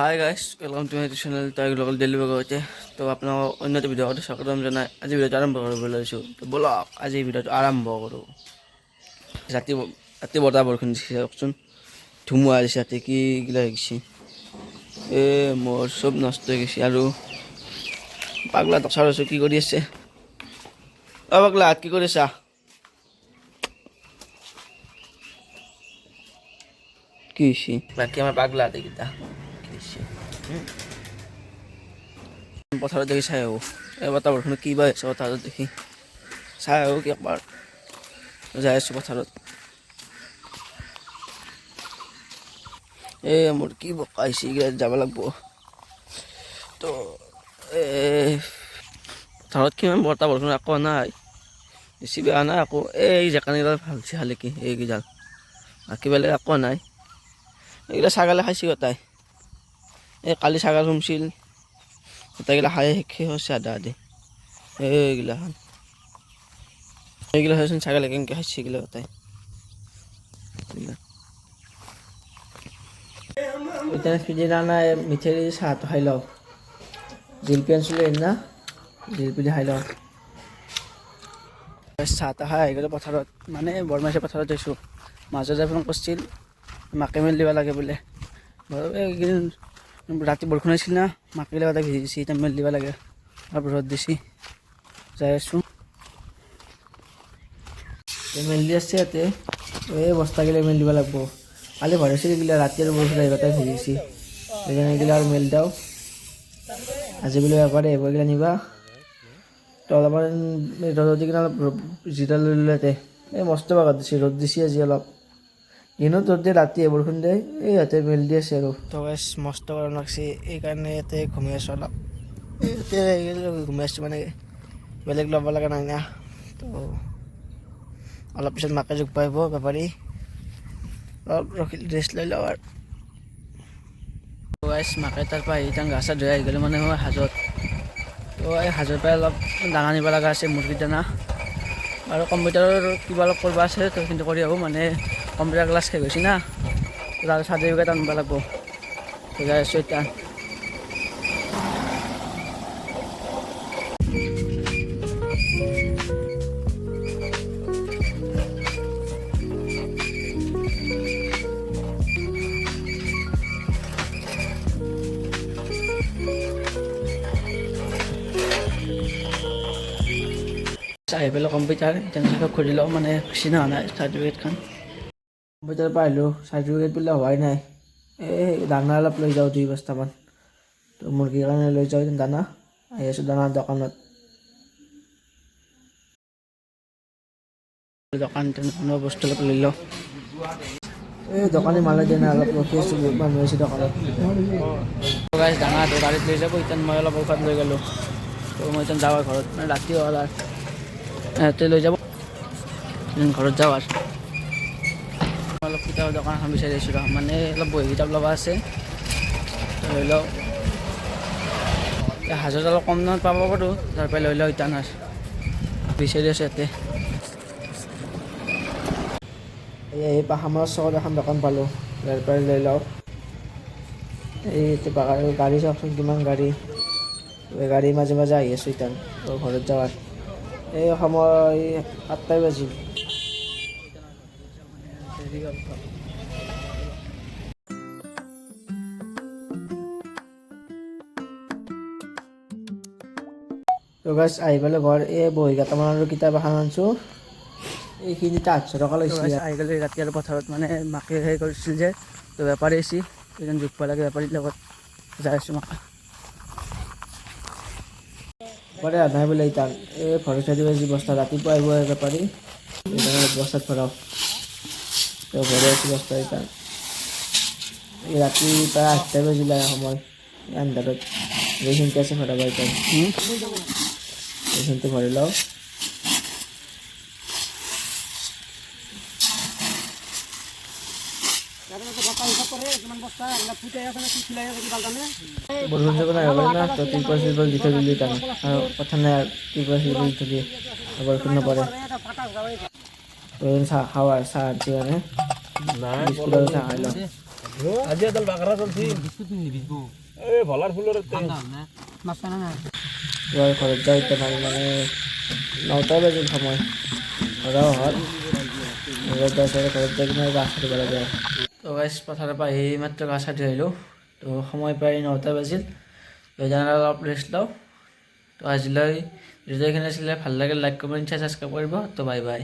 hi guys welcome to my channel তাইক লগল daily blog হৈছে তো আপোনালোকক অন্য এটা ভিডিঅ'ত স্বাগতম জনাই আজি ভিডিঅ'টো আৰম্ভ কৰিবলৈ লৈছোঁ তো ব'লক আজি ভিডিঅ'টো আৰম্ভ কৰোঁ ৰাতি বতাহ বৰষুণ দিছে চাওকচোন ধুমুহা দিছে ৰাতি কি গিলা হৈ গৈছে মোৰ চব নষ্ট হৈ গৈছে আৰু পাগলা টচাৰ হৈছোঁ কি কৰি আছে পাগলা কি কৰি আছা কি হৈছে বাকী আমাৰ পাগলা এইকেইটা পথাৰত দেখি চাই আহোঁ এই বতাহ বৰষুণত কি বা হৈছে পথাৰত দেখি চাই আহোঁ কি একবাৰ যাই আছোঁ পথাৰত মোৰ কি বোকা আহিছে এইগিলাত যাব লাগিব তো পথাৰত কিমান বতাহ বৰষুণ একো নাই বেছি বেয়া নাই আকৌ এই জেকানিডাল ভালছে খালি কি এইকেইডাল বাকী বেলেগ একো নাই এইগিলা ছাগালে খাইছে গোটাই কালি ছাগাল সোমছিল গোটেইগিলা খাই শেষ হৈছে আধা আধি এইগিলা হয়চোন ছাগালে কেনেকৈ খাইছে এইগিলা গোটাই এতিয়া পিছদিনা মিঠেৰি চাহটো খাই লওঁ জিলপি আনিছিলোঁ সেইদিনা জিলপি দি খাই লওঁ চাহ তাহ খাই আহি গ'লোঁ পথাৰত মানে বৰমাইছে পথাৰত যাইছোঁ মাজতে ফোন কৰিছিল মাকে মেলি দিব লাগে বোলে এইকেইদিন ৰাতি বৰষুণ আহিছিল না মাকে লগতে ভিজি দিছে এতিয়া মেলি দিব লাগে আৰু ৰ'দ দিছে যাই আছোঁ মেলি আছে ইয়াতে এই বস্তাগিলা মেলি দিব লাগিব কালি ভৰাইছিল এইগিলা ৰাতি আৰু বৰষুণ আহিব তাই ভিজিছে সেইকাৰণে এইগিলা আৰু মেলি দিওঁ আজি বোলে বেপাৰী আহিব এইগিলা নিবা তো অলপমান ৰ'দ দি কিনে অলপ জিৰা লৈ ল'লে এই মস্ত বাগত দিছে ৰ'দ দিছে আজি অলপ দিনত ৰ'দ দিয়ে ৰাতি বৰষুণ দিয়ে এই ইয়াতে মেলি দি আছে আৰু তো মস্ত গৰম লাগছে এইকাৰণে ইয়াতে ঘুমাই আছোঁ অলপ ইয়াতে ঘুমাই আছোঁ মানে বেলেগ ল'ব লগা নাই না তো অলপ পিছত মাকে জোক পাব বেপাৰী অলপ ৰখি ৰেষ্ট লৈ লওঁ আৰু মাকে তাৰ পৰা আহি গা চা ধুই আহি গ'লোঁ মানে মই হাজত তো এই হাজোৰ পৰা অলপ দানা নিব লগা আছে মুৰ্গীৰ দানা আৰু কম্পিউটাৰৰ কিবা অলপ কৰিব আছে তো কিন্তু কৰি আহোঁ মানে কম্পিউটাৰ ক্লাছ শেষ হৈছে না তাৰ চাৰ্টিফিকেট আনিব লাগিব যাই আছোঁ এতিয়া আহি পেলাই কম্পিউটাৰ তেনেকৈ ঘূৰি লওঁ মানে চিনা হোৱা নাই চাৰ্টিফিকেটখন কম্পিউটাৰৰ পৰা আহিলোঁ চাৰ্টিফিকেট বোলে হোৱাই নাই এই দানা অলপ লৈ যাওঁ 2 বস্তামান তো মুৰ্গীৰ কাৰণে লৈ যাওঁ দানা আহি আছোঁ দানাৰ দোকানত দোকান তেনেকুৱা বস্তু অলপ লৈ লওঁ এই দোকানী মালে দিয়া নাই অলপ ৰখি আছোঁ বহুত মানুহ আহিছে দোকানত দানা গাড়ীত লৈ যাব এতিয়া মই অলপ ঔষধ লৈ গ'লোঁ তো মই এতিয়া যাওঁ ঘৰত মানে ৰাতি হ'ল আৰু ইয়াতে লৈ যাব ঘৰত যাওঁ আৰু অলপ কিতাপৰ দোকান এখন বিচাৰি আছোঁ মানে অলপ বহি কিতাপ ল'ব আছে লৈ লওঁ হাজত অলপ কম দামত পাব পাৰোঁ তাৰ পৰাই লৈ লওঁ ইটান আৰু বিচাৰি আছোঁ ইয়াতে এই পাহামৰ চকত এখন দোকান পালোঁ ইয়াৰ পৰাই লৈ লওঁ এই গাড়ী চাওকচোন কিমান গাড়ী গাড়ী মাজে মাজে আহি আছোঁ ইটান ঘৰত যাওঁ আৰু এই সময় 7টাই বাজিল তো গাইছ আহি পেলাই ঘৰ এই বহী কেইটামান আৰু কিতাপ এখন আনিছোঁ এইখিনিতে 800 টকা লৈছিল আহি গ'লে ৰাতি আৰু পথাৰত মানে মাকে হেৰি কৰিছিল যে তো বেপাৰী আহিছে এজন জোখ পাই লাগে বেপাৰীৰ লগত যাই আছোঁ মাকে বেপাৰী আধাই বোলে ইটান এই ভৰসা দিব যি বস্তা ৰাতিপুৱা আহিব বেপাৰী বস্তাত ভৰাওঁ তো ভৰাই আছোঁ বস্তা ইটান এই ৰাতি প্ৰায় 8টাই বাজিলে সময় আন্ধাৰত এইখিনিতে আছে ভৰাব ইটান এইখিনিতে ভৰাই লওঁ বৰষুণ চৰষুণ আহিব না তো ত্ৰিপল চিপল দি থৈ দিলি তাৰমানে আৰু কথা নাই আৰু ত্ৰিপল চিপল দি থৈ দিয়ে বৰষুণ নপৰে তো চাহ খাওঁ আৰু চাহ আনছি মানে বিস্কুট আৰু চাহ খাই লওঁ আজি এডাল বাগৰা চলছি এই ভলাৰ ফুলৰ এবার ঘরের যাইতে পারি মানে 9টা বাজে সময় ওরা হল এবার 10 ঘরের যাই কিনা গাছ হাঁটি বেড়া যায় তো গাছ পথারে পাই এই মাত্র গাছ হাঁটি হইলো তো সময় প্রায় 9টা বাজিল তো জানারা অলপ রেস্ট লও তো আজিলৈ ভিডিঅ' এখানে আছিলে ভাল লাগে লাইক কমেণ্ট সাবস্ক্ৰাইব কৰিব তো বাই বাই